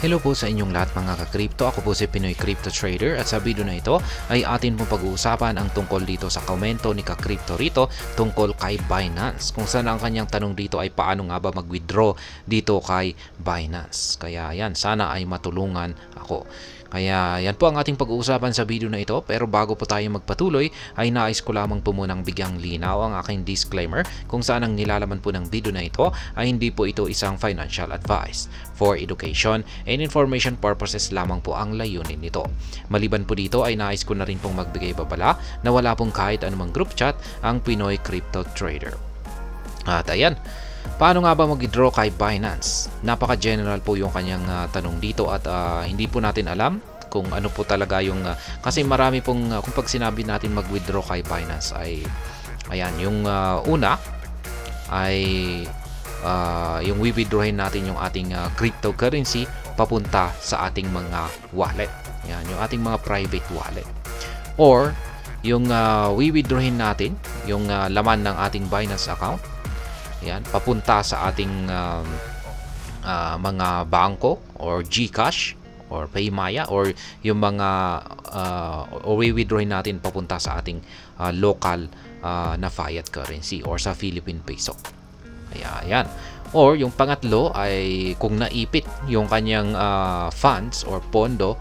Hello po sa inyong lahat mga ka-crypto. Ako po si Pinoy Crypto Trader at sa video na ito ay atin pong pag-uusapan ang tungkol dito sa komento ni ka-crypto rito tungkol kay Binance. Kung saan ang kanyang tanong dito ay paano nga ba mag-withdraw dito kay Binance. Kaya yan, sana ay matulungan ako. Kaya yan po ang ating pag-uusapan sa video na ito, pero bago po tayo magpatuloy ay nais ko lamang po munang bigyang linaw ang aking disclaimer kung saan ang nilalaman po ng video na ito ay hindi po ito isang financial advice. For education and information purposes lamang po ang layunin nito. Maliban po dito ay nais ko na rin pong magbigay babala na wala pong kahit anumang group chat ang Pinoy Crypto Trader. At ayan, paano nga ba mag-withdraw kay Binance? Napaka-general po yung kanyang tanong dito at hindi po natin alam kung ano po talaga yung kasi marami pong kung pag sinabi natin mag-withdraw kay Binance ay ayan, yung una ay yung withdrawin natin yung ating cryptocurrency papunta sa ating mga wallet. Yan, yung ating mga private wallet. Or yung withdrawin natin yung laman ng ating Binance account. Yan, papunta sa ating mga bangko or GCash or Paymaya or yung mga or withdrawin natin papunta sa ating local na fiat currency or sa Philippine peso. Kaya yan. Or yung pangatlo ay kung naipit yung kanyang funds or pondo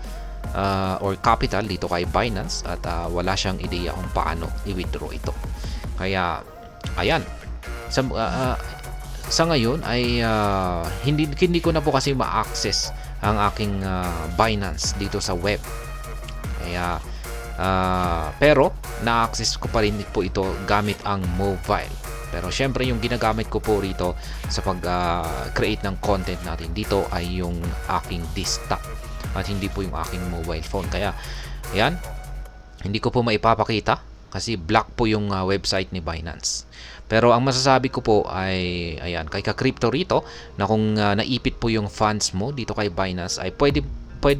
or capital dito kay Binance at wala siyang ideya kung paano i-withdraw ito. Kaya ayan. Sa ngayon ay hindi ko na po kasi ma-access ang aking Binance dito sa web. Kaya pero na-access ko pa rin po ito gamit ang mobile. Pero syempre yung ginagamit ko po rito sa pag-create ng content natin dito ay yung aking desktop at hindi po yung aking mobile phone. Kaya yan, hindi ko po maipapakita kasi black po yung website ni Binance. Pero ang masasabi ko po ay ayan, kay ka-crypto rito na kung naipit po yung funds mo dito kay Binance ay pwede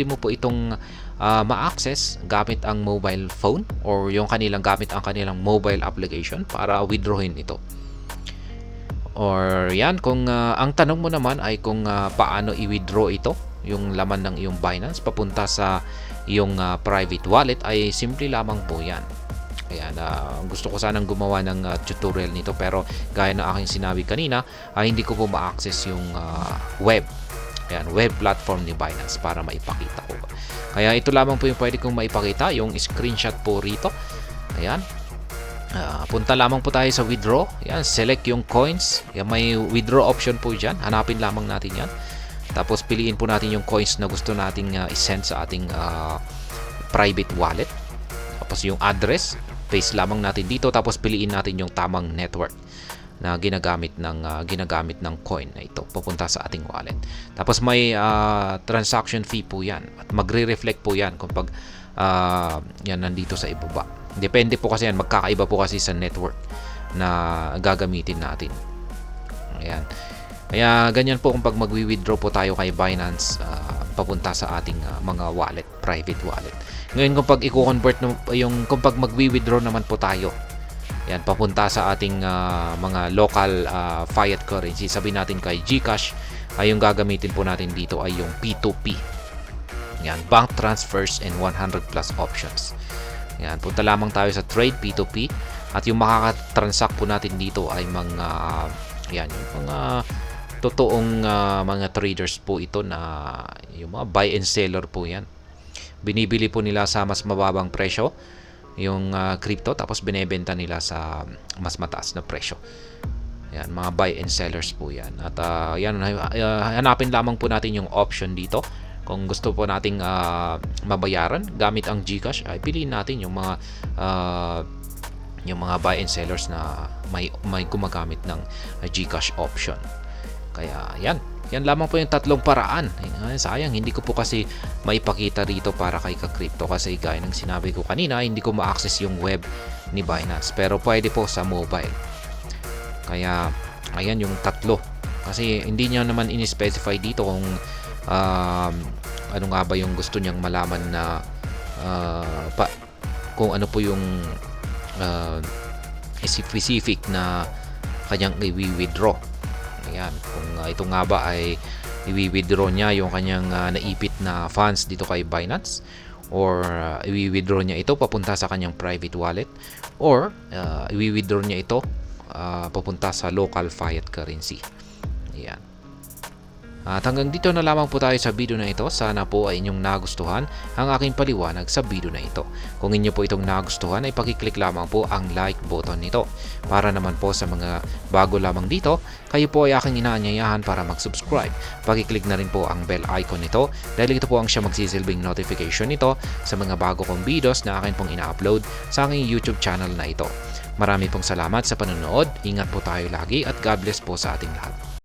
mo po itong ma-access gamit ang mobile phone or yung gamit ang kanilang mobile application para withdrawin ito. Or yan, kung ang tanong mo naman ay kung paano i-withdraw ito, yung laman ng iyong Binance papunta sa iyong private wallet ay simple lamang po yan. Kaya gusto ko sanang gumawa ng tutorial nito pero gaya ng aking sinabi kanina ay hindi ko po ma-access yung web platform ni Binance para maipakita ko. Kaya ito lamang po yung pwede kong maipakita, yung screenshot po rito. Ayan. Punta lamang po tayo sa withdraw. Yan, select yung coins. Yan, may withdraw option po dyan. Hanapin lamang natin yan. Tapos piliin po natin yung coins na gusto nating isend sa ating private wallet. Tapos yung address, paste lamang natin dito. Tapos piliin natin yung tamang network na ginagamit ng coin na ito papunta sa ating wallet. Tapos may transaction fee po yan. At magre-reflect po yan kung pag yan nandito sa ibaba. Depende po kasi yan, magkakaiba po kasi sa network na gagamitin natin. Ayan. Kaya ganyan po kung pag magwi-withdraw po tayo kay Binance papunta sa ating mga wallet, private wallet. Ngayon kung pag i-convert kung pag magwi-withdraw naman po tayo, yan papunta sa ating mga local fiat currency, sabihin natin kay GCash, ay yung gagamitin po natin dito ay yung P2P. Yan, bank transfers and 100 plus options. Yan, punta lamang tayo sa trade P2P at yung makaka-transact po natin dito ay mga yung mga totoong mga traders po ito na yung mga buy and seller po yan. Binibili po nila sa mas mababang presyo yung crypto tapos binebenta nila sa mas mataas na presyo. Yan, mga buy and sellers po yan. At hanapin lamang po natin yung option dito. Kung gusto po nating mabayaran gamit ang GCash ay piliin natin yung mga buy and sellers na may gumagamit ng GCash option. Kaya yan lamang po yung tatlong paraan. Sayang hindi ko po kasi maipakita rito para kay ka-crypto kasi gaya ng sinabi ko kanina hindi ko ma-access yung web ni Binance pero pwede po sa mobile. Kaya ayan yung tatlo kasi hindi niya naman in-specify dito kung ano nga ba yung gusto niyang malaman na kung ano po yung specific na kanyang i-withdraw. Ayan, kung ito nga ba ay i-withdraw niya yung kanyang naipit na funds dito kay Binance, or i-withdraw niya ito papunta sa kanyang private wallet, or i-withdraw niya ito papunta sa local fiat currency. Ayan. At hanggang dito na lamang po tayo sa video na ito. Sana po ay inyong nagustuhan ang aking paliwanag sa video na ito. Kung inyo po itong nagustuhan ay pakiclick lamang po ang like button nito. Para naman po sa mga bago lamang dito, kayo po ay aking inaanyayahan para mag-subscribe. Pakiclick na rin po ang bell icon nito dahil ito po ang siya magsisilbing notification nito sa mga bago kong videos na akin pong ina-upload sa aking YouTube channel na ito. Marami pong salamat sa panonood. Ingat po tayo lagi at God bless po sa ating lahat.